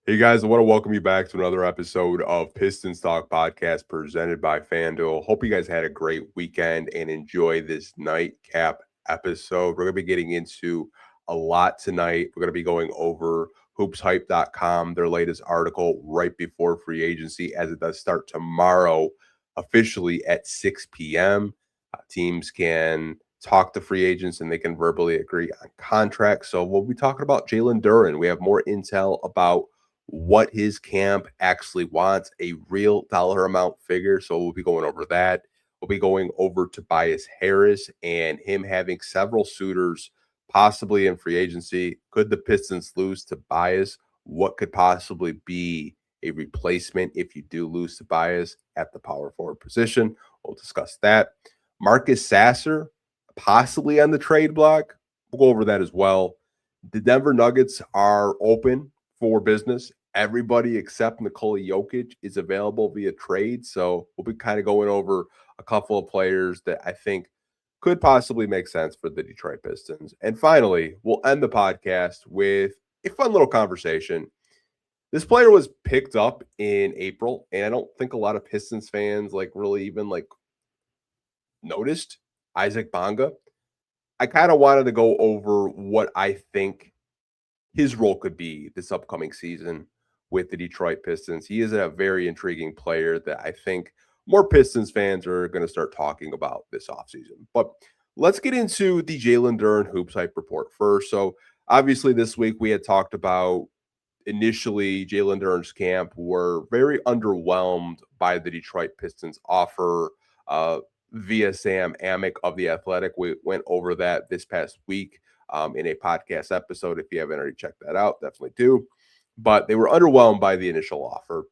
Hey guys, I want to welcome you back to another episode of Pistons Talk podcast presented by FanDuel. Hope you guys had a great weekend and enjoy this nightcap episode. We're going to be getting into a lot tonight. We're going to be going over hoopshype.com, their latest article right before free agency, as it does start tomorrow officially at 6 p.m. Teams can talk to free agents and they can verbally agree on contracts. So we'll be talking about Jalen Duren. We have more intel about what his camp actually wants, a real dollar amount figure. So we'll be going over that. We'll be going over Tobias Harris and him having several suitors possibly in free agency. Could the Pistons lose Tobias? What could possibly be a replacement if you do lose Tobias at the power forward position? We'll discuss that. Marcus Sasser, possibly on the trade block. We'll go over that as well. The Denver Nuggets are open for business. Everybody except Nikola Jokic is available via trade. So we'll be kind of going over a couple of players that I think could possibly make sense for the Detroit Pistons. And finally, we'll end the podcast with a fun little conversation. This player was picked up in April, and I don't think a lot of Pistons fans really even noticed Isaac Bonga. I kind of wanted to go over what I think his role could be this upcoming season with the Detroit Pistons. He is a very intriguing player that I think more Pistons fans are going to start talking about this offseason. But let's get into the Jalen Duren Hoops Hype report first. So obviously this week we had talked about initially Jalen Duren's camp were very underwhelmed by the Detroit Pistons offer via Sam Amick of The Athletic. We went over that this past week in a podcast episode. If you haven't already checked that out, definitely do. But they were underwhelmed by the initial offer.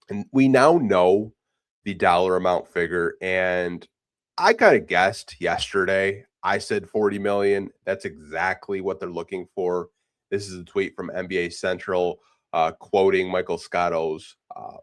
And we now know the dollar amount figure. And I kind of guessed yesterday. I said 40 million. That's exactly what they're looking for. This is a tweet from NBA Central quoting Michael Scotto's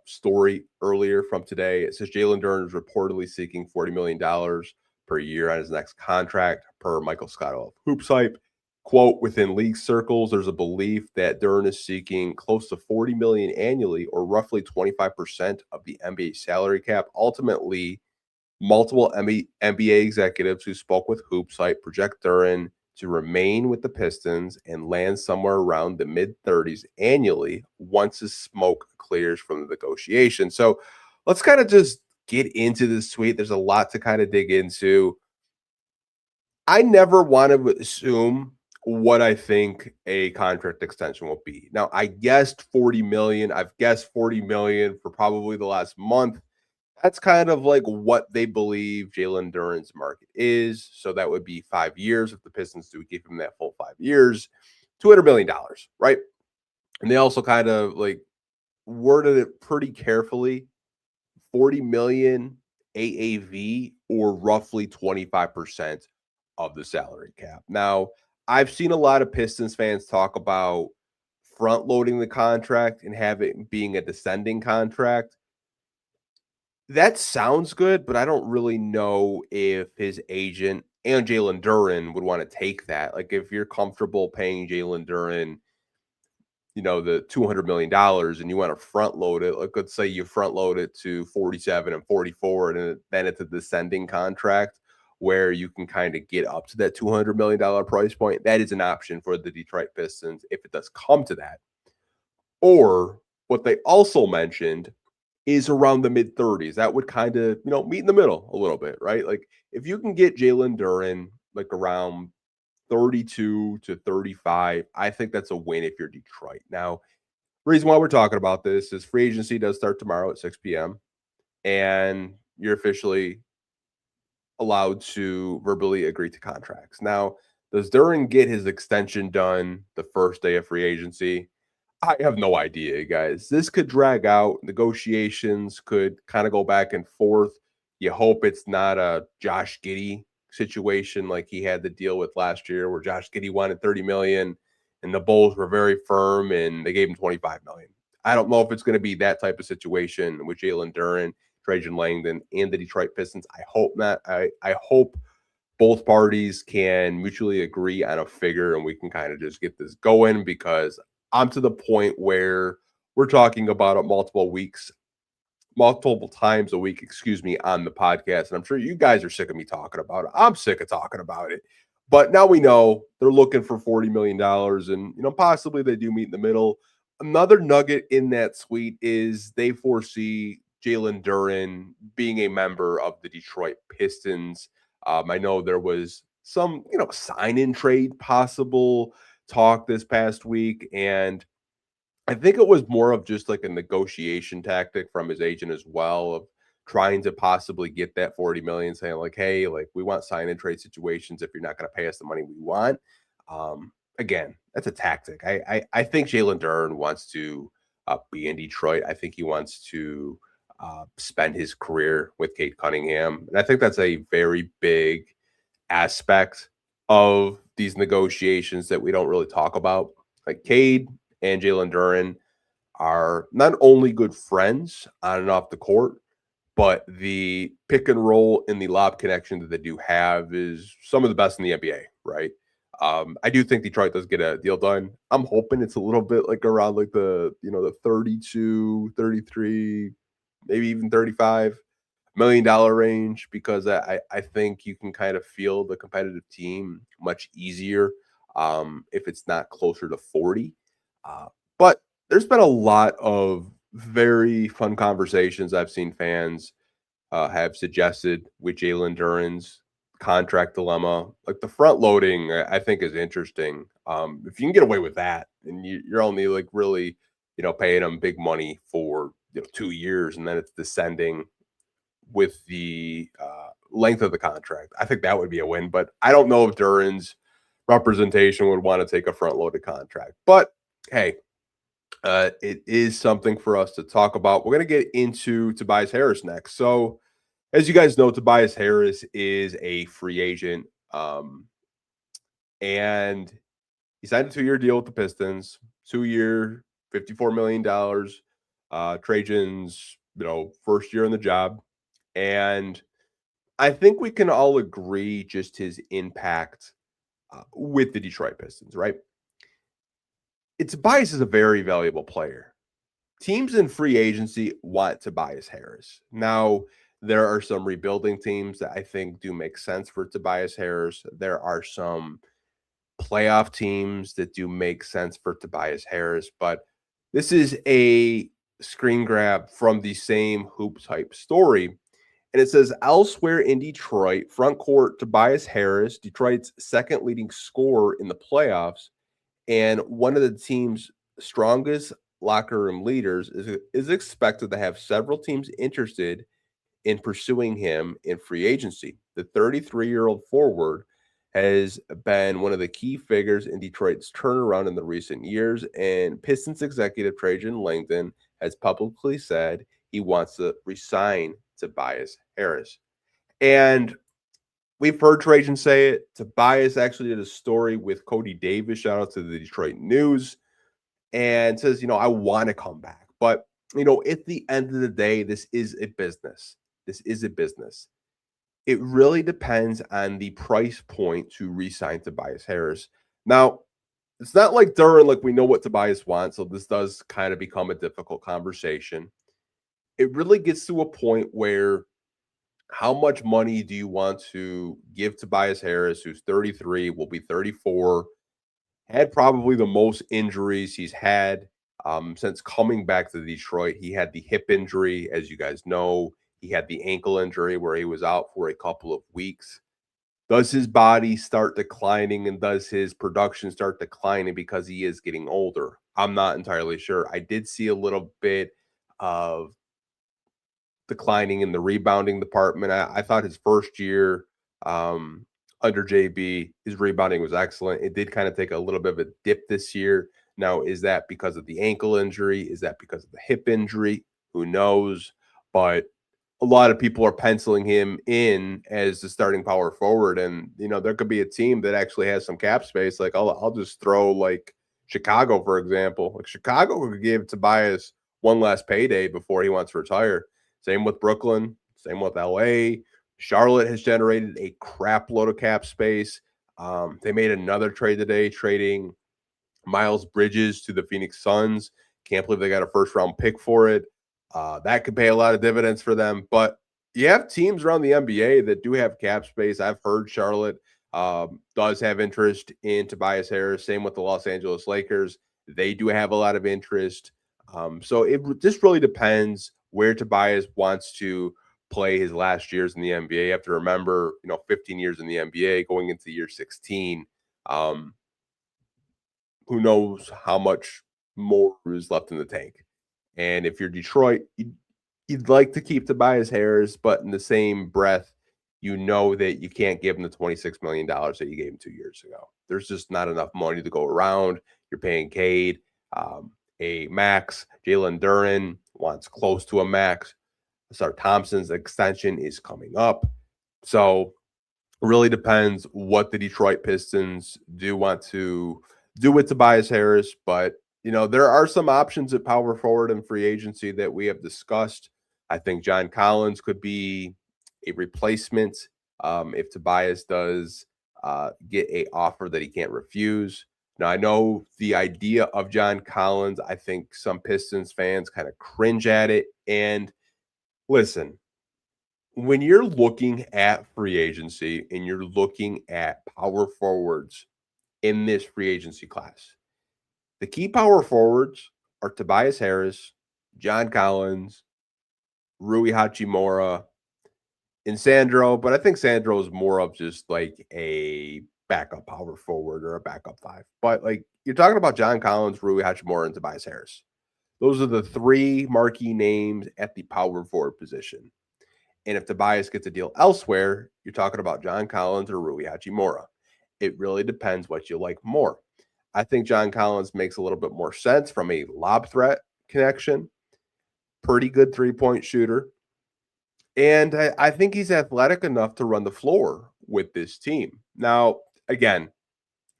story earlier from today. It says Jalen Duren is reportedly seeking $40 million per year on his next contract, per Michael Scotto of Hoops Hype. Quote, within league circles, there's a belief that Duren is seeking close to $40 million annually, or roughly 25% of the NBA salary cap. Ultimately, multiple NBA executives who spoke with Hoops Hype project Duren to remain with the Pistons and land somewhere around the mid-30s annually once his smoke clears from the negotiation. So let's kind of just get into this tweet. There's a lot to kind of dig into. I never want to assume what I think a contract extension will be. Now, I guessed 40 million. I've guessed 40 million for probably the last month. That's kind of like what they believe Jalen Duren's market is. So that would be 5 years if the Pistons do give him that full 5 years, $200 million, right? And they also kind of worded it pretty carefully. 40 million AAV, or roughly 25% of the salary cap. Now, I've seen a lot of Pistons fans talk about front loading the contract and have it being a descending contract. That sounds good, but I don't really know if his agent and Jalen Duren would want to take that. Like, if you're comfortable paying Jalen Duren, the $200 million and you want to front load it, like let's say you front load it to 47 and 44, and then it's a descending contract where you can kind of get up to that $200 million price point. That is an option for the Detroit Pistons if it does come to that. Or what they also mentioned is around the mid 30s. That would kind of, meet in the middle a little bit, right? Like if you can get Jalen Duren like around 32 to 35, I think that's a win if you're Detroit. Now, reason why we're talking about this is free agency does start tomorrow at 6 p.m. and you're officially allowed to verbally agree to contracts. Now, does Duren get his extension done the first day of free agency? I have no idea, guys. This could drag out. Negotiations could kind of go back and forth. You hope it's not a Josh Giddey situation like he had to deal with last year, where Josh Giddey wanted 30 million and the Bulls were very firm and they gave him 25 million. I don't know if it's going to be that type of situation with Jalen Duren, Trajan Langdon, and the Detroit Pistons. I hope not. I hope both parties can mutually agree on a figure and we can kind of just get this going, because I'm to the point where we're talking about it multiple times a week, excuse me, on the podcast. And I'm sure you guys are sick of me talking about it. I'm sick of talking about it. But now we know they're looking for $40 million and, possibly they do meet in the middle. Another nugget in that suite is they foresee Jalen Duren being a member of the Detroit Pistons. I know there was some, sign in trade possible talk this past week. And I think it was more of just like a negotiation tactic from his agent as well of trying to possibly get that 40 million, saying like, hey, like we want sign and trade situations if you're not going to pay us the money we want. Again, that's a tactic. I think Jalen Duren wants to be in Detroit. I think he wants to spend his career with Kate Cunningham. And I think that's a very big aspect of these negotiations that we don't really talk about. Like Cade and Jalen Duren are not only good friends on and off the court, but the pick and roll and the lob connection that they do have is some of the best in the NBA, right? I do think Detroit does get a deal done. I'm hoping it's a little bit like around like the 32, 33, maybe even $35 million range because I think you can kind of feel the competitive team much easier if it's not closer to 40. But there's been a lot of very fun conversations I've seen fans have suggested with Jalen Duren's contract dilemma. Like the front loading, I think is interesting. If you can get away with that, and you're only like really, paying him big money for 2 years, and then it's descending with the length of the contract. I think that would be a win, but I don't know if Duren's representation would want to take a front loaded contract. But hey, it is something for us to talk about. We're going to get into Tobias Harris next. So, as you guys know, Tobias Harris is a free agent, and he signed a 2-year deal with the Pistons. 2-year, $54 million. Trajan's, first year on the job, and I think we can all agree just his impact with the Detroit Pistons, right? Tobias is a very valuable player. Teams in free agency want Tobias Harris. Now, there are some rebuilding teams that I think do make sense for Tobias Harris. There are some playoff teams that do make sense for Tobias Harris, but this is a screen grab from the same hoop type story. And it says elsewhere in Detroit, front court Tobias Harris, Detroit's second leading scorer in the playoffs, and one of the team's strongest locker room leaders is expected to have several teams interested in pursuing him in free agency. The 33-year-old forward has been one of the key figures in Detroit's turnaround in the recent years, and Pistons executive Trajan Langdon has publicly said he wants to resign Tobias Harris. And we've heard Trajan say it. Tobias actually did a story with Cody Davis, shout out to the Detroit News, and says, I want to come back. But, at the end of the day, this is a business. This is a business. It really depends on the price point to re-sign Tobias Harris. Now, it's not like Duren, like we know what Tobias wants, so this does kind of become a difficult conversation. It really gets to a point where how much money do you want to give Tobias Harris, who's 33, will be 34, had probably the most injuries he's had since coming back to Detroit. He had the hip injury, as you guys know. He had the ankle injury where he was out for a couple of weeks. Does his body start declining and does his production start declining because he is getting older? I'm not entirely sure. I did see a little bit of declining in the rebounding department. I thought his first year under JB, his rebounding was excellent. It did kind of take a little bit of a dip this year. Now, is that because of the ankle injury? Is that because of the hip injury? Who knows? But a lot of people are penciling him in as the starting power forward. And, there could be a team that actually has some cap space. Like, I'll just throw like Chicago, for example. Like Chicago could give Tobias one last payday before he wants to retire. Same with Brooklyn, same with LA. Charlotte has generated a crap load of cap space. They made another trade today, trading Miles Bridges to the Phoenix Suns. Can't believe they got a first round pick for it. That could pay a lot of dividends for them. But you have teams around the NBA that do have cap space. I've heard Charlotte does have interest in Tobias Harris. Same with the Los Angeles Lakers. They do have a lot of interest. So it just really depends where Tobias wants to play his last years in the NBA. You have to remember, 15 years in the NBA going into year 16. Um, who knows how much more is left in the tank. And if you're Detroit, you'd like to keep Tobias Harris, but in the same breath, you know that you can't give him the $26 million that you gave him 2 years ago. There's just not enough money to go around. You're paying Cade a max. Jalen Duren wants close to a max. Sar Thompson's extension is coming up. So really depends what the Detroit Pistons do want to do with Tobias Harris. But, there are some options at power forward and free agency that we have discussed. I think John Collins could be a replacement if Tobias does get a offer that he can't refuse. Now, I know the idea of John Collins, I think some Pistons fans kind of cringe at it. And listen, when you're looking at free agency and you're looking at power forwards in this free agency class, the key power forwards are Tobias Harris, John Collins, Rui Hachimura, and Sandro. But I think Sandro is more of just like a backup power forward or a backup five. But like you're talking about John Collins, Rui Hachimura, and Tobias Harris. Those are the three marquee names at the power forward position. And if Tobias gets a deal elsewhere, you're talking about John Collins or Rui Hachimura. It really depends what you like more. I think John Collins makes a little bit more sense from a lob threat connection. Pretty good three-point shooter. And I think he's athletic enough to run the floor with this team. Now, again,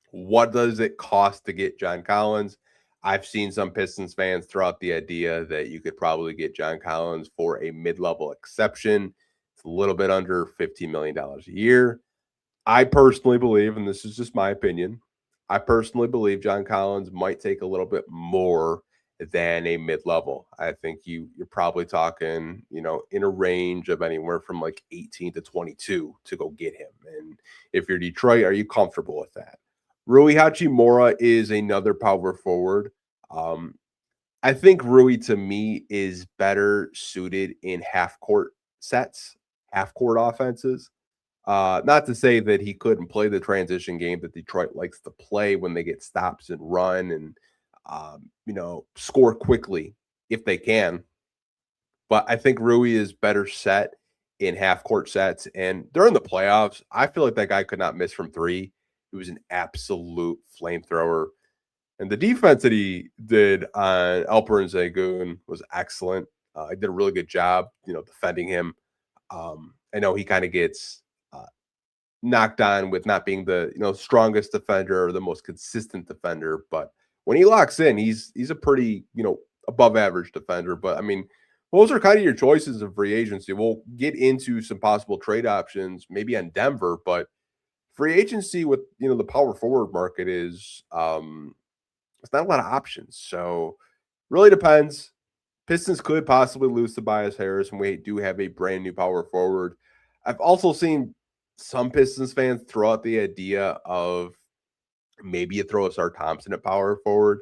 what does it cost to get John Collins? I've seen some Pistons fans throw out the idea that you could probably get John Collins for a mid-level exception. It's a little bit under $15 million a year. I personally believe, and this is just my opinion, I personally believe John Collins might take a little bit more than a mid-level. I think you're probably talking, in a range of anywhere from like 18 to 22 to go get him. And if you're Detroit, are you comfortable with that? Rui Hachimura is another power forward. I think Rui to me is better suited in half court sets, half court offenses. Not to say that he couldn't play the transition game that Detroit likes to play when they get stops and run and score quickly if they can. But I think Rui is better set in half court sets. And during the playoffs, I feel like that guy could not miss from three. He was an absolute flamethrower. And the defense that he did on Alperen Sengun was excellent. He did a really good job, defending him. I know he kind of gets knocked on with not being the strongest defender or the most consistent defender, but when he locks in, he's a pretty above average defender. But I mean, those are kind of your choices of free agency. We'll get into some possible trade options, maybe on Denver, but free agency with the power forward market is it's not a lot of options. So really depends. Pistons could possibly lose Tobias Harris, and we do have a brand new power forward. I've also seen some Pistons fans throw out the idea of maybe you throw a Sar Thompson at power forward.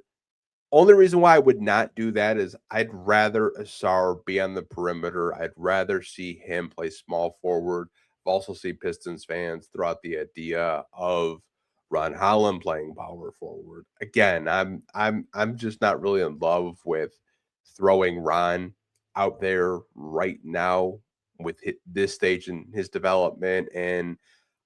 Only reason why I would not do that is I'd rather Asar be on the perimeter. I'd rather see him play small forward. I've also seen Pistons fans throw out the idea of Ron Holland playing power forward. Again, I'm just not really in love with throwing Ron out there right now with this stage in his development. And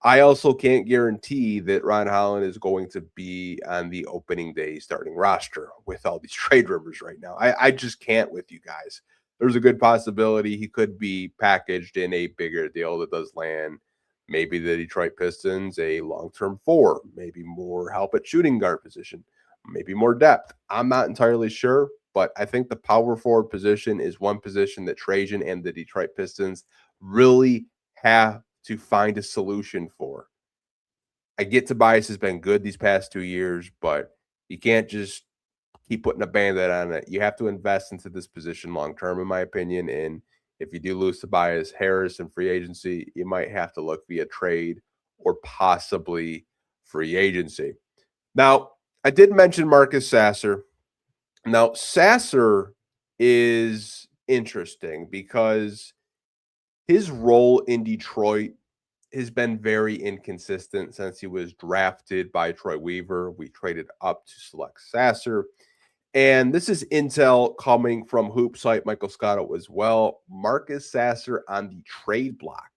I also can't guarantee that Ron Holland is going to be on the opening day starting roster with all these trade rumors right now. I just can't with you guys. There's a good possibility he could be packaged in a bigger deal that does land. Maybe the Detroit Pistons, a long-term four, maybe more help at shooting guard position, maybe more depth. I'm not entirely sure, but I think the power forward position is one position that Trajan and the Detroit Pistons really have to find a solution for. I get Tobias has been good these past 2 years, but you can't just keep putting a band-aid on it. You have to invest into this position long term, in my opinion. And if you do lose Tobias Harris in free agency, you might have to look via trade or possibly free agency. Now, I did mention Marcus Sasser. Now, Sasser is interesting because his role in Detroit has been very inconsistent since he was drafted by Troy Weaver. We traded up to select Sasser. And this is intel coming from Hoop site Michael Scotto as well. Marcus Sasser on the trade block.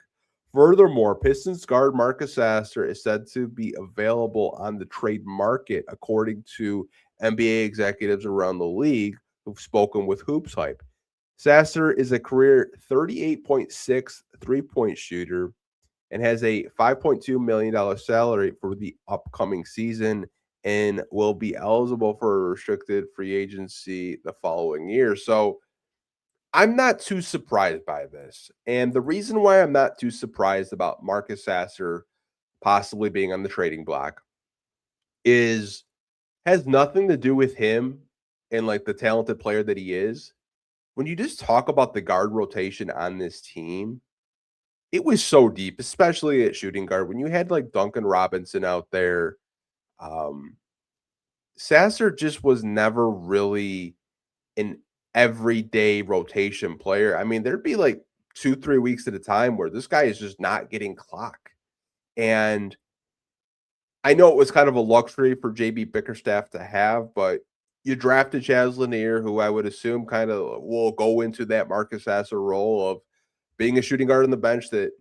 Furthermore, Pistons guard Marcus Sasser is said to be available on the trade market, according to NBA executives around the league who've spoken with Hoops Hype. Sasser is a career 38.6 three-point shooter and has a $5.2 million salary for the upcoming season and will be eligible for restricted free agency the following year. So I'm not too surprised by this. And the reason why I'm not too surprised about Marcus Sasser possibly being on the trading block is has nothing to do with him and like the talented player that he is. When you just talk about the guard rotation on this team, it was so deep, especially at shooting guard. When you had like Duncan Robinson out there, um, Sasser just was never really an everyday rotation player. I mean, there'd be like 2, 3 weeks at a time where this guy is just not getting clock. And I know it was kind of a luxury for JB Bickerstaff to have, but you drafted Chaz Lanier, who I would assume kind of will go into that Marcus Sasser role of being a shooting guard on the bench that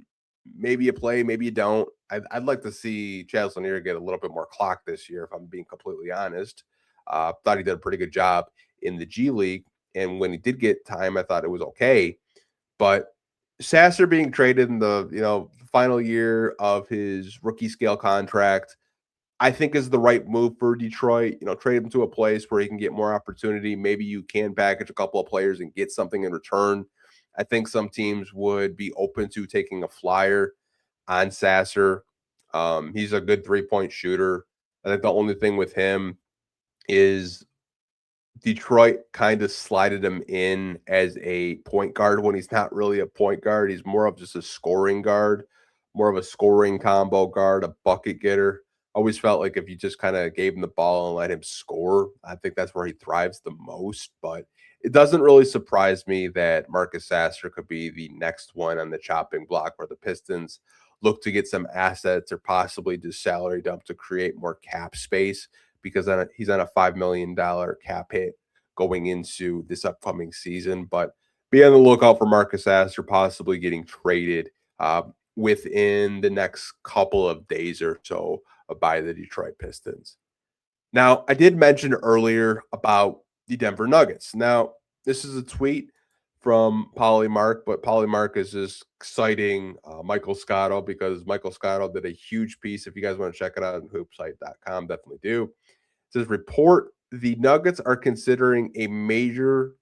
maybe you play, maybe you don't. I'd like to see Chaz Lanier get a little bit more clock this year, if I'm being completely honest. Thought he did a pretty good job in the G League. And when he did get time, I thought it was okay. But Sasser being traded in the final year of his rookie scale contract, I think is the right move for Detroit. Trade him to a place where he can get more opportunity. Maybe you can package a couple of players and get something in return. I think some teams would be open to taking a flyer on Sasser. He's a good 3-point shooter. I think the only thing with him is Detroit kind of slided him in as a point guard when he's not really a point guard. He's more of just a scoring guard, more of a scoring combo guard, a bucket getter. Always felt like if you just kind of gave him the ball and let him score, I think that's where he thrives the most. But it doesn't really surprise me that Marcus Sasser could be the next one on the chopping block where the Pistons look to get some assets or possibly just salary dump to create more cap space because he's on a $5 million cap hit going into this upcoming season. But be on the lookout for Marcus Sasser possibly getting traded within the next couple of days or so by the Detroit Pistons. Now, I did mention earlier about the Denver Nuggets. Now, this is a tweet from Polymark, but Polymark is just citing Michael Scotto because Michael Scotto did a huge piece. If you guys want to check it out on hoopsite.com, definitely do. It says, report the Nuggets are considering a major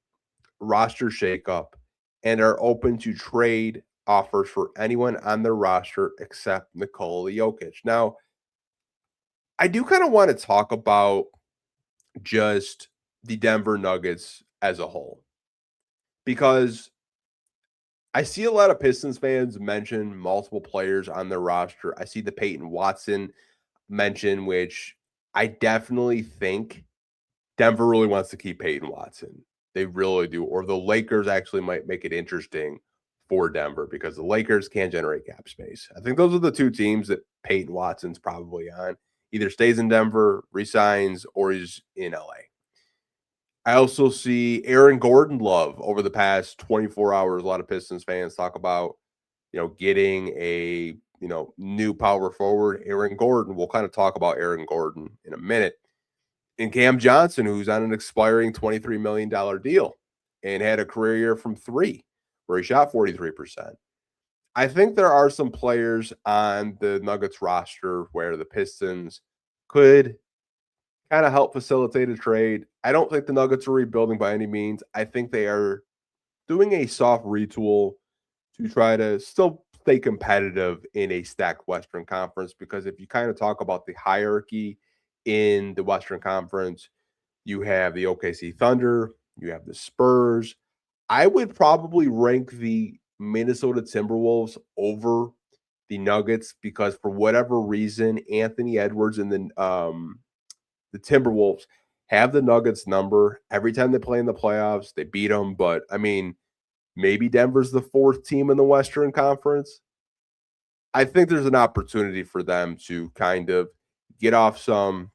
roster shakeup and are open to trade offers for anyone on their roster except Nikola Jokic. Now, I do kind of want to talk about just the Denver Nuggets as a whole because I see a lot of Pistons fans mention multiple players on their roster. I see the Peyton Watson mention, which I definitely think Denver really wants to keep Peyton Watson. They really do. Or the Lakers actually might make it interesting for Denver because the Lakers can generate cap space. I think those are the two teams that Peyton Watson's probably on. Either stays in Denver, resigns, or is in LA. I also see Aaron Gordon love over the past 24 hours. A lot of Pistons fans talk about, getting a, new power forward, Aaron Gordon. We'll kind of talk about Aaron Gordon in a minute. And Cam Johnson, who's on an expiring $23 million deal and had a career year from 3 where he shot 43%. I think there are some players on the Nuggets roster where the Pistons could kind of help facilitate a trade. I don't think the Nuggets are rebuilding by any means. I think they are doing a soft retool to try to still stay competitive in a stacked Western Conference because if you kind of talk about the hierarchy in the Western Conference, You have the OKC Thunder. You have the Spurs. I would probably rank the Minnesota Timberwolves over the Nuggets because for whatever reason, Anthony Edwards and the Timberwolves have the Nuggets number. Every time they play in the playoffs, they beat them. But I mean, maybe Denver's the fourth team in the Western Conference. I think there's an opportunity for them to kind of get off some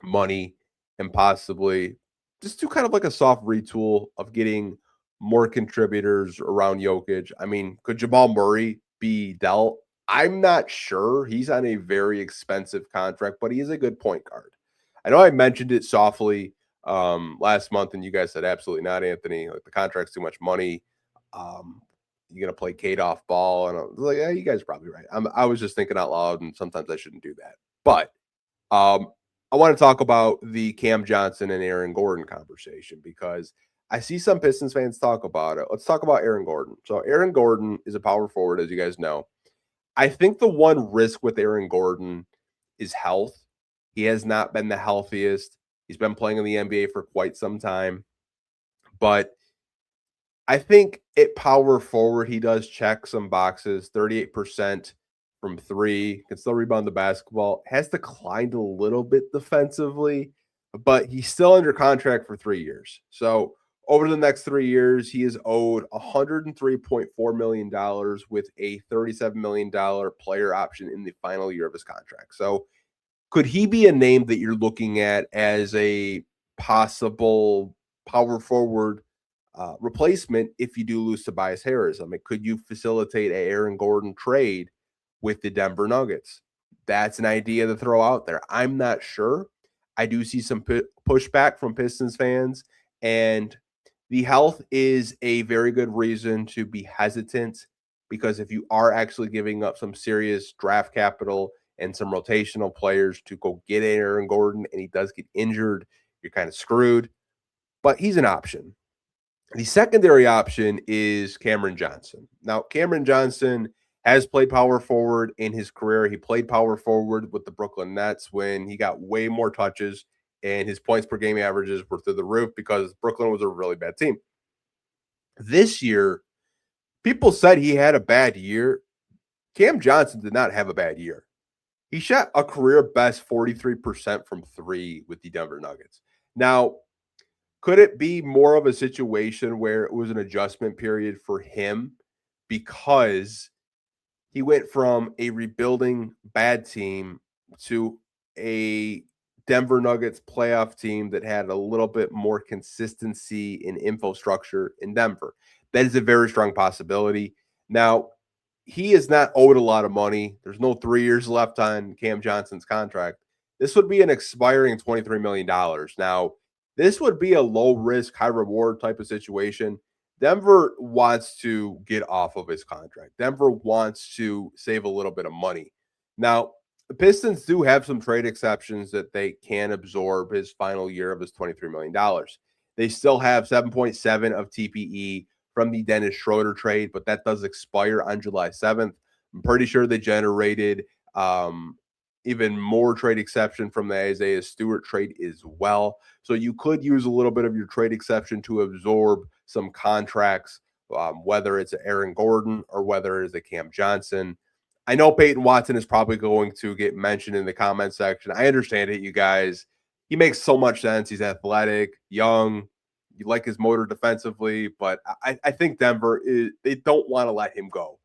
money and possibly just do kind of like a soft retool of getting more contributors around Jokic. I mean, could Jamal Murray be dealt? I'm not sure. He's on a very expensive contract, but he is a good point guard. I know I mentioned it softly last month, and you guys said absolutely not, Anthony. Like the contract's too much money. You're gonna play Kate off ball, and I was like, yeah, you guys are probably right. I was just thinking out loud, and sometimes I shouldn't do that. But I want to talk about the Cam Johnson and Aaron Gordon conversation because I see some Pistons fans talk about it. Let's talk about Aaron Gordon. So Aaron Gordon is a power forward, as you guys know. I think the one risk with Aaron Gordon is health. He has not been the healthiest. He's been playing in the NBA for quite some time. But I think at power forward, he does check some boxes. 38% from three, can still rebound the basketball. Has declined a little bit defensively, but he's still under contract for 3 years. So over the next 3 years, he is owed $103.4 million with a $37 million player option in the final year of his contract. So could he be a name that you're looking at as a possible power forward replacement if you do lose Tobias Harris? I mean, could you facilitate a Aaron Gordon trade with the Denver Nuggets? That's an idea to throw out there. I'm not sure. I do see some pushback from Pistons fans, and the health is a very good reason to be hesitant because if you are actually giving up some serious draft capital and some rotational players to go get Aaron Gordon and he does get injured, you're kind of screwed. But he's an option. The secondary option is Cameron Johnson. Now, Cameron Johnson has played power forward in his career. He played power forward with the Brooklyn Nets when he got way more touches and his points per game averages were through the roof because Brooklyn was a really bad team. This year, people said he had a bad year. Cam Johnson did not have a bad year. He shot a career best 43% from three with the Denver Nuggets. Now, could it be more of a situation where it was an adjustment period for him because he went from a rebuilding bad team to a Denver Nuggets playoff team that had a little bit more consistency in infrastructure in Denver? That is a very strong possibility. Now, he is not owed a lot of money. There's no 3 years left on Cam Johnson's contract. This would be an expiring $23 million. Now, this would be a low risk, high reward type of situation. Denver wants to get off of his contract. Denver wants to save a little bit of money. Now, the Pistons do have some trade exceptions that they can absorb his final year of his $23 million. They still have 7.7 of TPE from the Dennis Schroeder trade, but that does expire on July 7th. I'm pretty sure they generated even more trade exception from the Isaiah Stewart trade as well. So you could use a little bit of your trade exception to absorb some contracts, whether it's Aaron Gordon or whether it's a Cam Johnson. I know Peyton Watson is probably going to get mentioned in the comment section. I understand it, you guys. He makes so much sense. He's athletic, young. You like his motor defensively, but I think Denver they don't want to let him go.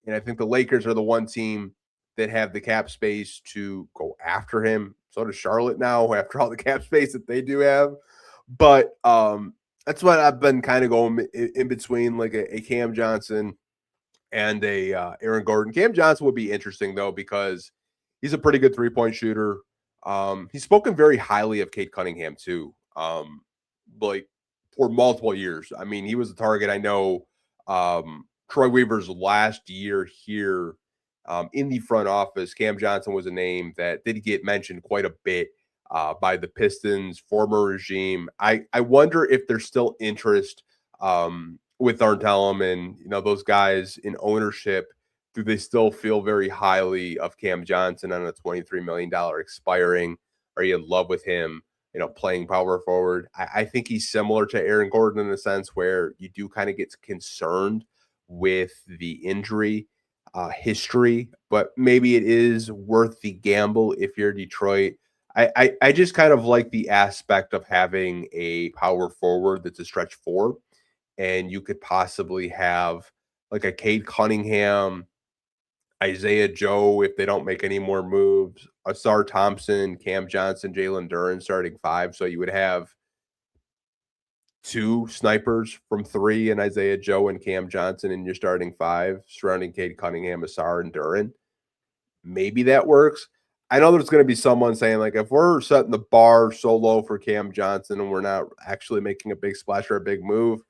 And I think the Lakers are the one team that have the cap space to go after him. So does Charlotte now after all the cap space that they do have. But that's what I've been kind of going in between, like a Cam Johnson and a Aaron Gordon. Cam Johnson would be interesting, though, because he's a pretty good three-point shooter. He's spoken very highly of Cade Cunningham, too. Like, for multiple years. I mean, he was a target. I know Troy Weaver's last year here in the front office, Cam Johnson was a name that did get mentioned quite a bit by the Pistons former regime. I wonder if there's still interest with Arntelem and those guys in ownership. Do they still feel very highly of Cam Johnson on a $23 million expiring? Are you in love with him? playing power forward. I think he's similar to Aaron Gordon in the sense where you do kind of get concerned with the injury history, but maybe it is worth the gamble if you're Detroit. I just kind of like the aspect of having a power forward that's a stretch four, and you could possibly have like a Cade Cunningham, Isaiah Joe if they don't make any more moves, Asar Thompson, Cam Johnson, Jalen Duren starting five. So you would have two snipers from three and Isaiah Joe and Cam Johnson in your starting five, surrounding Cade Cunningham, Asar, and Duren. Maybe that works. I know there's going to be someone saying, like, if we're setting the bar so low for Cam Johnson and we're not actually making a big splash or a big move,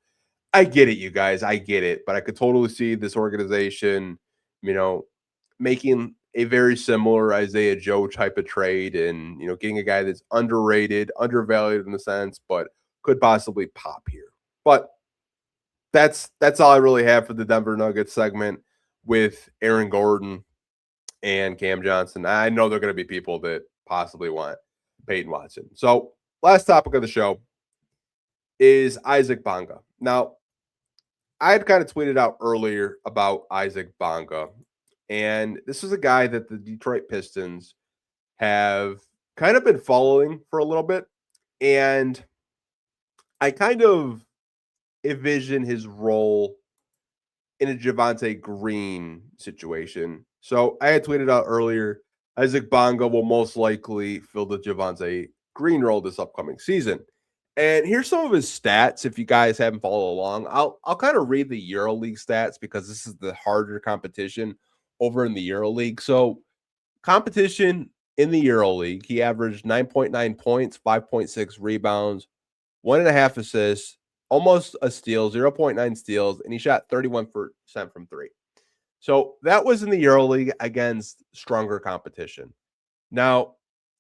I get it, you guys. I get it. But I could totally see this organization, making a very similar Isaiah Joe type of trade and, getting a guy that's underrated, undervalued in a sense, but could possibly pop here. But that's all I really have for the Denver Nuggets segment with Aaron Gordon and Cam Johnson. I know there are going to be people that possibly want Peyton Watson. So last topic of the show is Isaac Bonga. Now, I had kind of tweeted out earlier about Isaac Bonga, and this is a guy that the Detroit Pistons have kind of been following for a little bit, and I kind of envision his role in a Javonte Green situation. So I had tweeted out earlier, Isaac Bonga will most likely fill the Javonte Green role this upcoming season. And here's some of his stats. If you guys haven't followed along, I'll kind of read the EuroLeague stats because this is the harder competition over in the EuroLeague. So competition in the EuroLeague, he averaged 9.9 points, 5.6 rebounds, 1.5 assists, almost a steal, 0.9 steals, and he shot 31% from three. So that was in the EuroLeague against stronger competition. Now,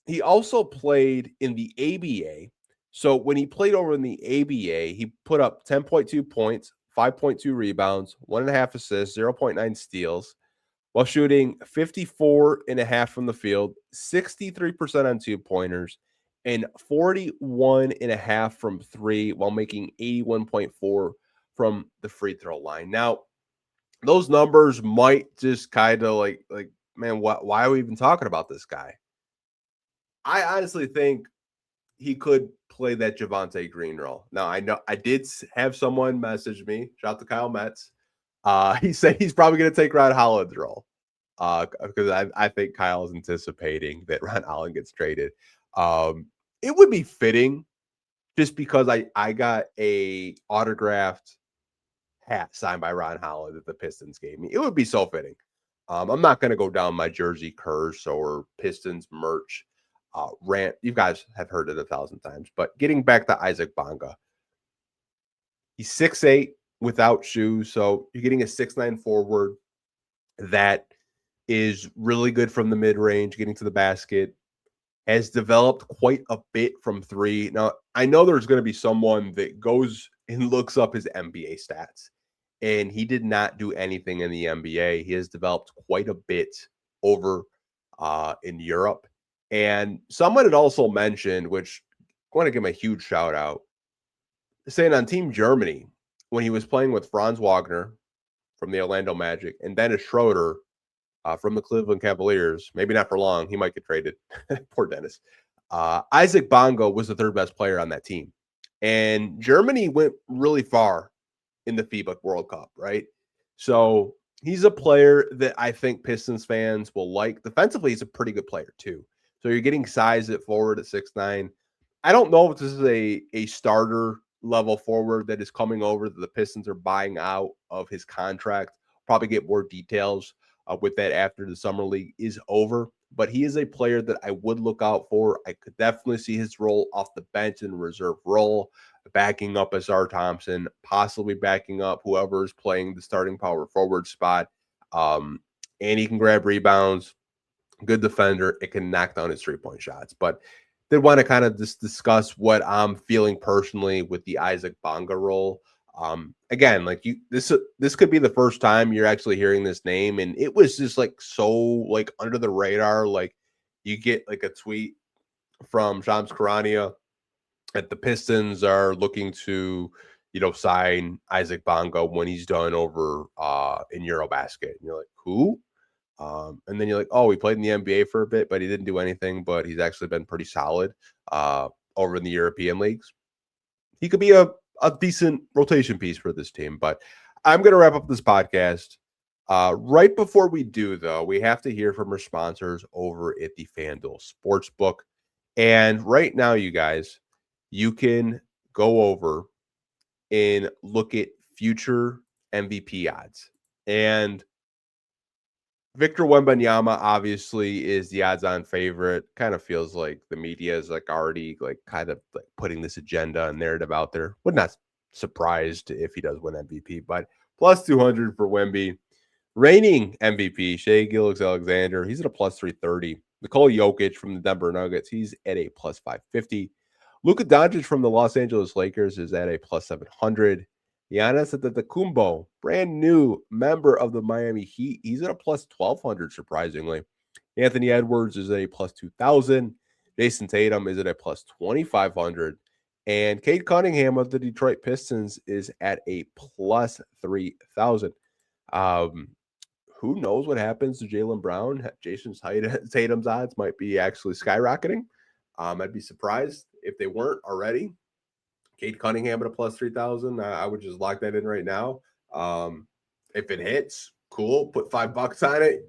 he also played in the ABA. So when he played over in the ABA, he put up 10.2 points, 5.2 rebounds, 1.5 assists, 0.9 steals, while shooting 54.5 from the field, 63% on two-pointers, and 41.5 from three, while making 81.4 from the free throw line. Now, those numbers might just kind of like, man, why are we even talking about this guy? I honestly think he could play that Javonte Green role. Now, I know I did have someone message me, shout out to Kyle Metz. He said he's probably going to take Ron Holland's role because I think Kyle is anticipating that Ron Holland gets traded. It would be fitting just because I got a autographed hat signed by Ron Holland that the Pistons gave me. It would be so fitting. I'm not going to go down my jersey curse or Pistons merch rant. You guys have heard it 1,000 times. But getting back to Isaac Bonga, he's 6'8" without shoes. So you're getting a 6'9" forward that is really good from the mid-range, getting to the basket, has developed quite a bit from three. Now, I know there's going to be someone that goes and looks up his NBA stats, and he did not do anything in the NBA. He has developed quite a bit over in Europe. And someone had also mentioned, which I want to give him a huge shout out, saying on Team Germany, when he was playing with Franz Wagner from the Orlando Magic and Dennis Schroeder from the Cleveland Cavaliers, maybe not for long, he might get traded. Poor Dennis. Isaac Bonga was the third best player on that team. And Germany went really far in the FIBA World Cup, right? So he's a player that I think Pistons fans will like. Defensively, he's a pretty good player too. So you're getting size at forward at 6'9". I don't know if this is a starter level forward that is coming over that the Pistons are buying out of his contract. Probably get more details with that after the summer league is over. But he is a player that I would look out for. I could definitely see his role off the bench in reserve role, backing up Asar Thompson, possibly backing up whoever is playing the starting power forward spot. And he can grab rebounds. Good defender. It can knock down his three-point shots. But did want to kind of just discuss what I'm feeling personally with the Isaac Bonga role. Again, like this could be the first time you're actually hearing this name, and it was just like so like under the radar. Like you get like a tweet from Shams Charania that the Pistons are looking to, sign Isaac Bonga when he's done over in Eurobasket. And you're like, who? And then you're like, oh, he played in the NBA for a bit, but he didn't do anything. But he's actually been pretty solid over in the European leagues. He could be a decent rotation piece for this team. But I'm going to wrap up this podcast. Right before we do, though, we have to hear from our sponsors over at the FanDuel Sportsbook. And right now, you guys, you can go over and look at future MVP odds. And Victor Wembanyama obviously is the odds-on favorite. Kind of feels like the media is like already like kind of like putting this agenda and narrative out there. Would not surprised if he does win MVP, but plus 200 for Wemby. Reigning MVP Shai Gilgeous-Alexander, he's at a plus 330. Nikola Jokic from the Denver Nuggets, he's at a plus 550. Luka Doncic from the Los Angeles Lakers is at a plus 700. Giannis Antetokounmpo, brand new member of the Miami Heat, he's at a plus 1200, surprisingly. Anthony Edwards is at a plus 2000. Jason Tatum is at a plus 2500. And Cade Cunningham of the Detroit Pistons is at a plus 3000. Who knows what happens to Jaylen Brown? Jason Tatum's odds might be actually skyrocketing. I'd be surprised if they weren't already. Cade Cunningham at a plus 3,000. I would just lock that in right now. If it hits, cool. Put $5 on it.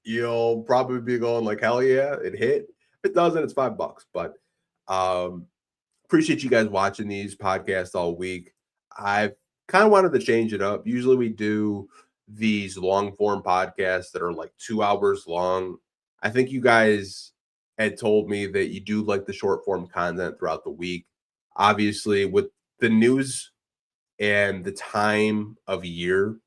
You'll probably be going like, hell yeah, it hit. If it doesn't, it's $5. But appreciate you guys watching these podcasts all week. I've kind of wanted to change it up. Usually we do these long form podcasts that are like 2 hours long. I think you guys had told me that you do like the short form content throughout the week. Obviously, with the news and the time of year,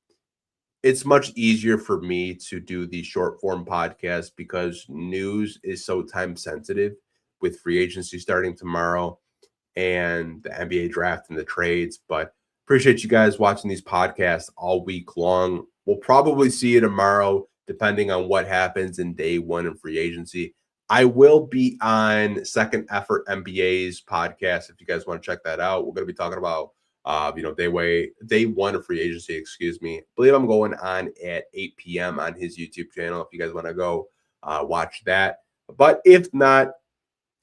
it's much easier for me to do these short form podcasts because news is so time sensitive with free agency starting tomorrow and the NBA draft and the trades. But appreciate you guys watching these podcasts all week long. We'll probably see you tomorrow, depending on what happens in day one in free agency. I will be on Second Effort NBA's podcast if you guys want to check that out. We're going to be talking about, day one of free agency, I believe I'm going on at 8 p.m. on his YouTube channel if you guys want to go watch that. But if not,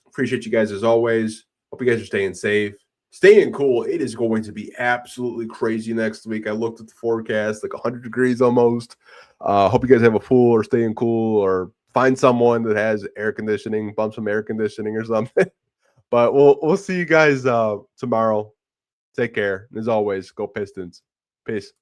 appreciate you guys as always. Hope you guys are staying safe, staying cool. It is going to be absolutely crazy next week. I looked at the forecast, like 100 degrees almost. Hope you guys have a pool or staying cool or find someone that has air conditioning, bump some air conditioning or something. But we'll see you guys tomorrow. Take care. And as always, go Pistons. Peace.